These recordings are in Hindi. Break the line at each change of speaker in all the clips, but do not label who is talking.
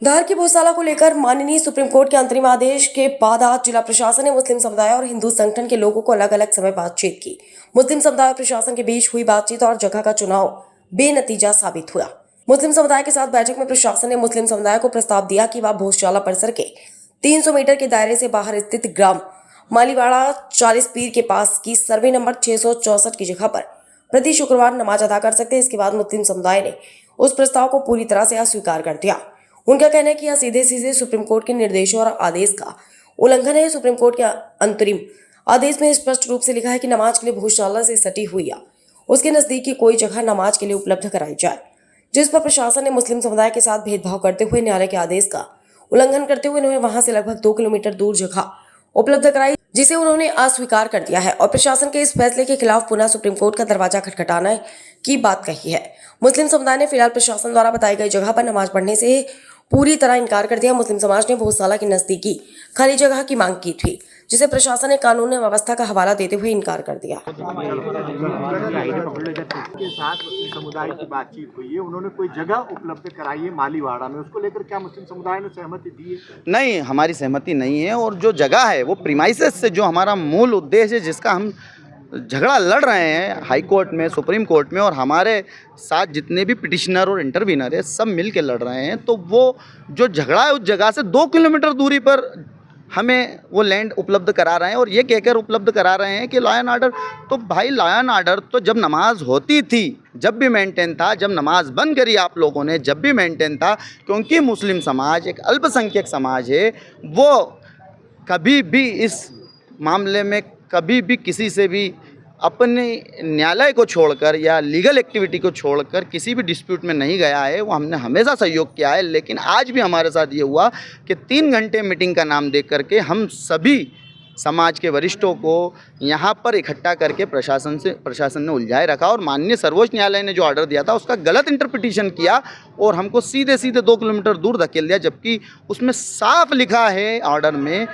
धार की भूसाला को लेकर माननीय सुप्रीम कोर्ट के अंतरिम आदेश के बाद आज जिला प्रशासन ने मुस्लिम समुदाय और हिंदू संगठन के लोगों को अलग अलग समय बातचीत की। मुस्लिम समुदाय और प्रशासन के बीच हुई बातचीत और जगह का चुनाव बेनतीजा साबित हुआ। मुस्लिम समुदाय के साथ बैठक में प्रशासन ने मुस्लिम समुदाय को प्रस्ताव दिया कि वह भूसाला परिसर के 300 मीटर के दायरे से बाहर स्थित ग्राम मालीवाड़ा 40 पीर के पास की सर्वे नंबर 664 की जगह पर प्रति शुक्रवार नमाज अदा कर सकते हैं। इसके बाद मुस्लिम समुदाय ने उस प्रस्ताव को पूरी तरह से अस्वीकार कर दिया। उनका कहना है कि यह सीधे सीधे सुप्रीम कोर्ट के निर्देशों और आदेश का उल्लंघन है। सुप्रीम कोर्ट के अंतरिम आदेश में स्पष्ट रूप से लिखा है कि नमाज के लिए भूसाला से सटी हुई या उसके नजदीक की कोई जगह नमाज के लिए उपलब्ध कराई जाए, जिस पर प्रशासन ने मुस्लिम समुदाय के साथ भेदभाव करते हुए न्यायालय के आदेश का उल्लंघन करते हुए उन्हें वहां से लगभग 2 किलोमीटर दूर जगह उपलब्ध कराई, जिसे उन्होंने अस्वीकार कर दिया है और प्रशासन के इस फैसले के खिलाफ पुनः सुप्रीम कोर्ट का दरवाजा खटखटाने की बात कही है। मुस्लिम समुदाय ने फिलहाल प्रशासन द्वारा बताई गई जगह पर नमाज पढ़ने से पूरी तरह इनकार कर दिया। मुस्लिम समाज ने भूसाला की नजदीकी खाली जगह की मांग की थी, जिसे प्रशासन ने कानून व्यवस्था का हवाला देते हुए इनकार कर दिया।
के साथ मुस्लिम समुदाय की बातचीत हुई है, उन्होंने कोई जगह उपलब्ध कराई है मालीवाड़ा में, उसको लेकर क्या मुस्लिम समुदाय ने सहमति दी है?
नहीं, हमारी सहमति नहीं है। और जो जगह है वो प्रीमाइसेस से जो हमारा मूल उद्देश्य है, जिसका हम झगड़ा लड़ रहे हैं हाई कोर्ट में, सुप्रीम कोर्ट में, और हमारे साथ जितने भी पिटिशनर और इंटरवीनर है सब मिल के लड़ रहे हैं, तो वो जो झगड़ा है उस जगह से 2 किलोमीटर दूरी पर हमें वो लैंड उपलब्ध करा रहे हैं। और ये कहकर उपलब्ध करा रहे हैं कि लॉ एंड ऑर्डर, तो भाई लॉ एंड ऑर्डर तो जब नमाज होती थी जब भी मेंटेन था, जब नमाज बंद करी आप लोगों ने जब भी मेंटेन था, क्योंकि मुस्लिम समाज एक अल्पसंख्यक समाज है। वो कभी भी इस मामले में कभी भी किसी से भी अपने न्यायालय को छोड़कर या लीगल एक्टिविटी को छोड़कर किसी भी डिस्प्यूट में नहीं गया है। वो हमने हमेशा सहयोग किया है। लेकिन आज भी हमारे साथ ये हुआ कि 3 घंटे मीटिंग का नाम दे करके हम सभी समाज के वरिष्ठों को यहाँ पर इकट्ठा करके प्रशासन ने उलझाए रखा और माननीय सर्वोच्च न्यायालय ने जो ऑर्डर दिया था उसका गलत इंटरप्रिटेशन किया और हमको सीधे 2 किलोमीटर दूर धकेल दिया, जबकि उसमें साफ लिखा है ऑर्डर में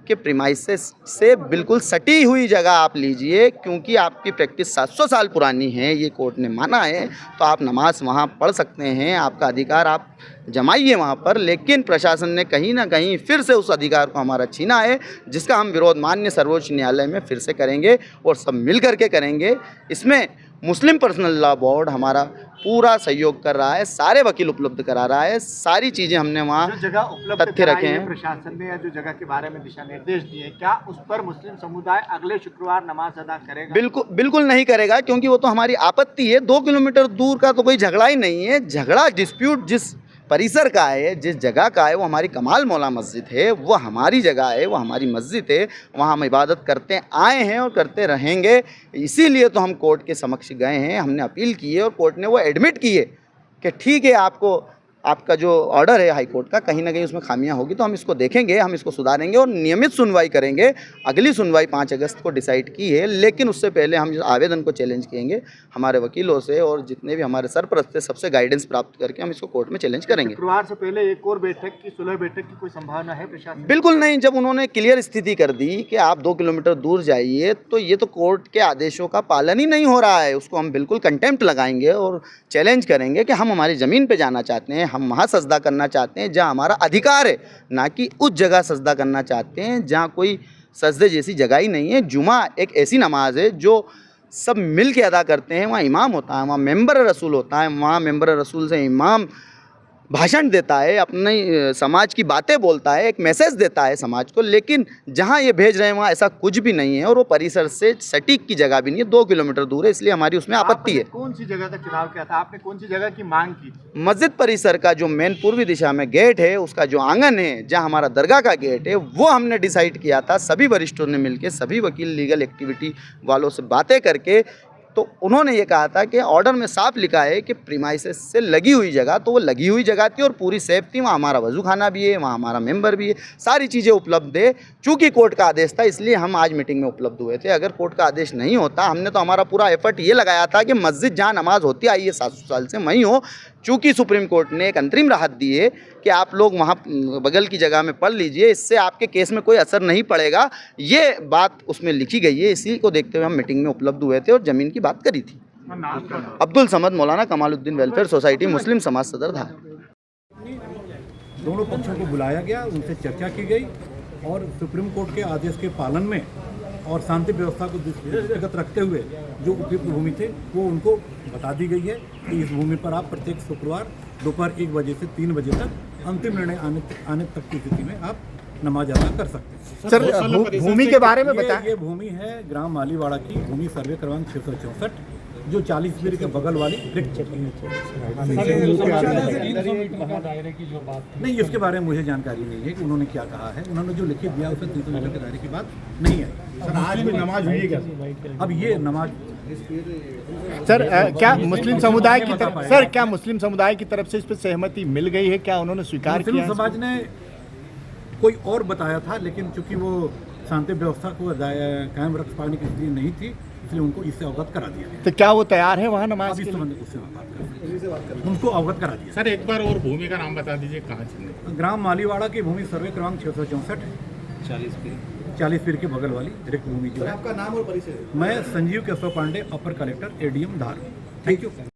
कि प्रीमाइसेस से बिल्कुल सटी हुई जगह आप लीजिए, क्योंकि आपकी प्रैक्टिस 700 साल पुरानी है, ये कोर्ट ने माना है, तो आप नमाज वहाँ पढ़ सकते हैं, आपका अधिकार आप जमाइए वहाँ पर। लेकिन प्रशासन ने कहीं ना कहीं फिर से उस अधिकार को हमारा छीना है, जिसका हम विरोध माननीय सर्वोच्च न्यायालय में फिर से करेंगे और सब मिल करके करेंगे। इसमें मुस्लिम पर्सनल लॉ बोर्ड हमारा पूरा सहयोग कर रहा है, सारे वकील उपलब्ध करा रहा है, सारी चीज़ें हमने वहाँ
जगह उपलब्ध
तथ्य रखे हैं।
प्रशासन ने जो जगह के बारे में दिशा निर्देश दिए, क्या उस पर मुस्लिम समुदाय अगले शुक्रवार नमाज अदा करेगा?
बिल्कुल नहीं करेगा, क्योंकि वो तो हमारी आपत्ति है। 2 किलोमीटर दूर का तो कोई झगड़ा ही नहीं है। झगड़ा डिस्प्यूट जिस परिसर का है, जिस जगह का है, वो हमारी कमाल मौला मस्जिद है, वो हमारी जगह है, वो हमारी मस्जिद है, वहाँ हम इबादत करते आए हैं और करते रहेंगे। इसीलिए तो हम कोर्ट के समक्ष गए हैं, हमने अपील की है और कोर्ट ने वो एडमिट की है कि ठीक है, आपका जो ऑर्डर है हाई कोर्ट का, कहीं ना कहीं उसमें खामियां होगी, तो हम इसको देखेंगे, हम इसको सुधारेंगे और नियमित सुनवाई करेंगे। अगली सुनवाई 5 अगस्त को डिसाइड की है, लेकिन उससे पहले हम इस आवेदन को चैलेंज करेंगे हमारे वकीलों से और जितने भी हमारे सरपरस्त है सबसे गाइडेंस प्राप्त करके हम इसको कोर्ट में चैलेंज करेंगे।
शुक्रवार से पहले एक और बैठक की, सुलह बैठक की कोई संभावना है प्रशासन?
बिल्कुल नहीं। जब उन्होंने क्लियर स्थिति कर दी कि आप 2 किलोमीटर दूर जाइए, तो ये तो कोर्ट के आदेशों का पालन ही नहीं हो रहा है। उसको हम बिल्कुल कंटेम्प्ट लगाएंगे और चैलेंज करेंगे कि हम हमारी ज़मीन पे जाना चाहते हैं, हम वहाँ सजदा करना चाहते हैं जहाँ हमारा अधिकार है, ना कि उस जगह सजदा करना चाहते हैं जहाँ कोई सजदे जैसी जगह ही नहीं है। जुमा एक ऐसी नमाज है जो सब मिल के अदा करते हैं। वहाँ इमाम होता है, वहाँ मेंबर रसूल होता है, वहाँ मेंबर रसूल से इमाम भाषण देता है, अपने समाज की बातें बोलता है, एक मैसेज देता है समाज को। लेकिन जहाँ ये भेज रहे हैं वहाँ ऐसा कुछ भी नहीं है और वो परिसर से सटीक की जगह भी नहीं है, 2 किलोमीटर दूर है, इसलिए हमारी उसमें आपत्ति है।
कौन सी जगह का चुनाव किया था आपने? कौन सी जगह की मांग की?
मस्जिद परिसर का जो मेन पूर्वी दिशा में गेट है, उसका जो आंगन है, जहाँ हमारा दरगाह का गेट है, वो हमने डिसाइड किया था सभी वरिष्ठों ने मिलकर, सभी वकील लीगल एक्टिविटी वालों से बातें करके। तो उन्होंने ये कहा था कि ऑर्डर में साफ लिखा है कि प्रीमाइसेस से लगी हुई जगह, तो वो लगी हुई जगह थी और पूरी सेफ थी। वहाँ हमारा वजू खाना भी है, वहाँ हमारा मेंबर भी है, सारी चीज़ें उपलब्ध है। चूँकि कोर्ट का आदेश था इसलिए हम आज मीटिंग में उपलब्ध हुए थे। अगर कोर्ट का आदेश नहीं होता, हमने तो हमारा पूरा एफर्ट ये लगाया था कि मस्जिद जहाँ नमाज होती आई है 700 साल से वहीं हो। चूँकि सुप्रीम कोर्ट ने एक अंतरिम राहत दी है कि आप लोग वहाँ बगल की जगह में पढ़ लीजिए, इससे आपके केस में कोई असर नहीं पड़ेगा, ये बात उसमें लिखी गई है। इसी को देखते हुए हम मीटिंग में उपलब्ध हुए थे और ज़मीन की बात करी थी। अब्दुल समद मौलाना कमालुद्दीन वेलफेयर सोसाइटी मुस्लिम समाज सदर धार।
दोनों पक्षों को बुलाया गया, उनसे चर्चा की गई और सुप्रीम कोर्ट के आदेश के पालन में और शांति व्यवस्था को दृष्टिगत रखते हुए जो उपयुक्त भूमि थे वो उनको बता दी गई है कि इस भूमि पर आप प्रत्येक शुक्रवार दोपहर 1 बजे से 3 बजे तक अंतिम निर्णय आने तक की स्थिति में आप नमाज अदा कर सकते हैं।
सर भूमि के बारे में बताएं।
ये भूमि है ग्राम मालीवाड़ा की भूमि, सर्वे क्रमांक 664, जो 40 मीटर के बगल वाली नहीं, इसके बारे में मुझे जानकारी नहीं है कि उन्होंने क्या कहा है। उन्होंने जो लिखित दिया उसमें 300 मीटर के दायरे की बात नहीं है।
सर आज भी नमाज हुई क्या?
अब ये नमाज
सर क्या मुस्लिम समुदाय की तरफ सर क्या मुस्लिम समुदाय की तरफ से इस पर सहमति मिल गई है? क्या उन्होंने स्वीकार किया?
मुस्लिम समाज ने कोई और बताया था, लेकिन चूंकि वो शांति व्यवस्था को कायम रख पाने की स्थिति नहीं थी, इसलिए उनको इससे अवगत करा दिया गया।
तो क्या वो तैयार है वहाँ नमाज
अब
के
इस
लिए?
संबंध उससे बात कर उनको अवगत करा दिया।
सर एक बार और भूमि का नाम बता दीजिए, कहाँ चलने?
ग्राम मालीवाड़ा की भूमि, सर्वे क्रमांक 664, 40 फीट के बगल वाली रिक्त भूमि जो है।
आपका नाम और परिचय?
मैं संजीव केशव पांडे, अपर collector ADM Dhar. Thank you.